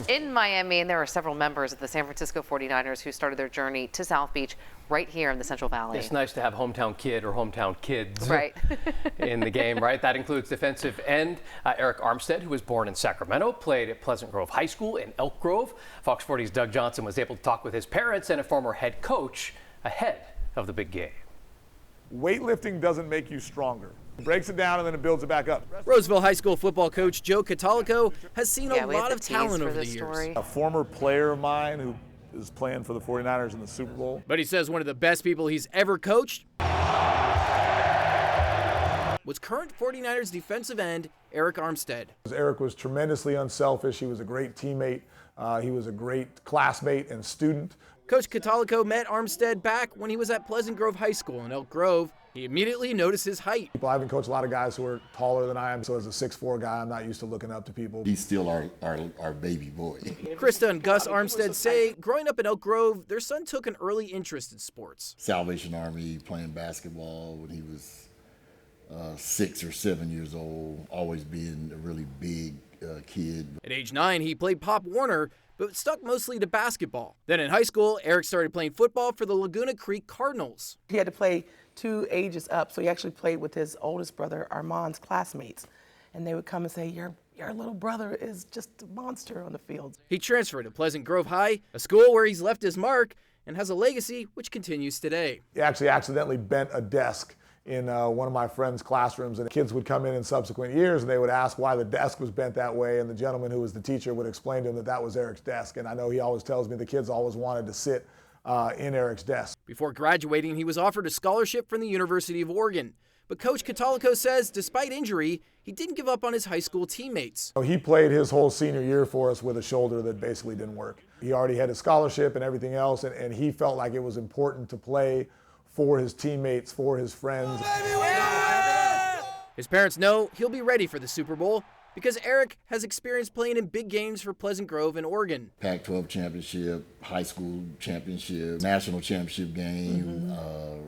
in Miami, and there are several members of the San Francisco 49ers who started their journey to South Beach right here in the Central Valley. It's nice to have hometown kid or hometown kids right. in the game, right? That includes defensive end Arik Armstead, who was born in Sacramento, played at Pleasant Grove High School in Elk Grove. Fox 40's Doug Johnson was able to talk with his parents and a former head coach ahead of the big game. Weightlifting doesn't make you stronger. It breaks it down and then it builds it back up. Roseville High School football coach Joe Cattolico has seen a lot of talent over the years. A former player of mine who is playing for the 49ers in the Super Bowl. But he says one of the best people he's ever coached was current 49ers defensive end Arik Armstead. Arik was tremendously unselfish. He was a great teammate. He was a great classmate and student. Coach Cattolico met Armstead back when he was at Pleasant Grove High School in Elk Grove. He immediately noticed his height. I haven't coached a lot of guys who are taller than I am, so as a 6'4" guy, I'm not used to looking up to people. He's still our baby boy. Krista and Gus Armstead say growing up in Elk Grove, their son took an early interest in sports. Salvation Army, playing basketball when he was 6 or 7 years old, always being a really big kid. At age 9, he played Pop Warner, but stuck mostly to basketball. Then in high school, Arik started playing football for the Laguna Creek Cardinals. He had to play 2 ages up, so he actually played with his oldest brother, Armand's classmates. And they would come and say, your little brother is just a monster on the field. He transferred to Pleasant Grove High, a school where he's left his mark and has a legacy which continues today. He actually accidentally bent a desk in one of my friend's classrooms, and kids would come in subsequent years and they would ask why the desk was bent that way, and the gentleman who was the teacher would explain to him that that was Arik's desk. And I know he always tells me the kids always wanted to sit in Arik's desk. Before graduating, he was offered a scholarship from the University of Oregon. But Coach Cattolico says despite injury, he didn't give up on his high school teammates. He played his whole senior year for us with a shoulder that basically didn't work. He already had a scholarship and everything else, and he felt like it was important to play for his teammates, for his friends. His parents know he'll be ready for the Super Bowl because Arik has experience playing in big games for Pleasant Grove and Oregon. Pac-12 championship, high school championship, national championship game,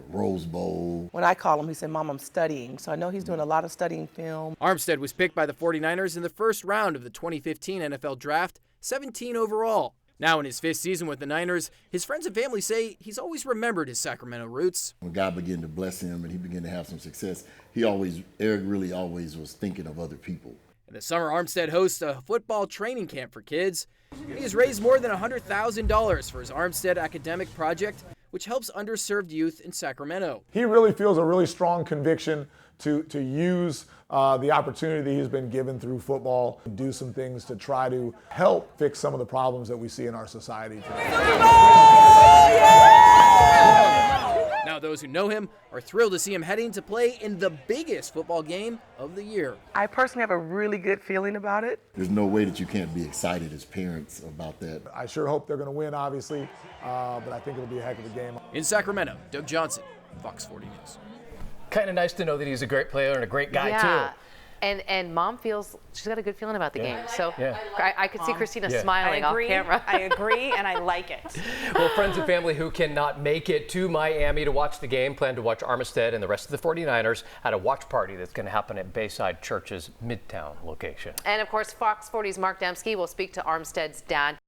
Rose Bowl. When I call him, he said, Mom, I'm studying. So I know he's doing a lot of studying film. Armstead was picked by the 49ers in the first round of the 2015 NFL Draft, 17 overall. Now in his 5th season with the Niners, his friends and family say he's always remembered his Sacramento roots. When God began to bless him and he began to have some success, Arik really always was thinking of other people. In the summer, Armstead hosts a football training camp for kids. He has raised more than $100,000 for his Armstead academic project, which helps underserved youth in Sacramento. He really feels a really strong conviction to use the opportunity he's been given through football to do some things to try to help fix some of the problems that we see in our society today. Now those who know him are thrilled to see him heading to play in the biggest football game of the year. I personally have a really good feeling about it. There's no way that you can't be excited as parents about that. I sure hope they're going to win, obviously, but I think it'll be a heck of a game. In Sacramento, Doug Johnson, Fox 40 News. Kind of nice to know that he's a great player and a great guy, too. And Mom feels she's got a good feeling about the game. So I could see Christina smiling off camera. I agree, and I like it. Well, friends and family who cannot make it to Miami to watch the game plan to watch Armstead and the rest of the 49ers at a watch party that's going to happen at Bayside Church's Midtown location. And of course, Fox 40's Mark Dembski will speak to Armstead's dad.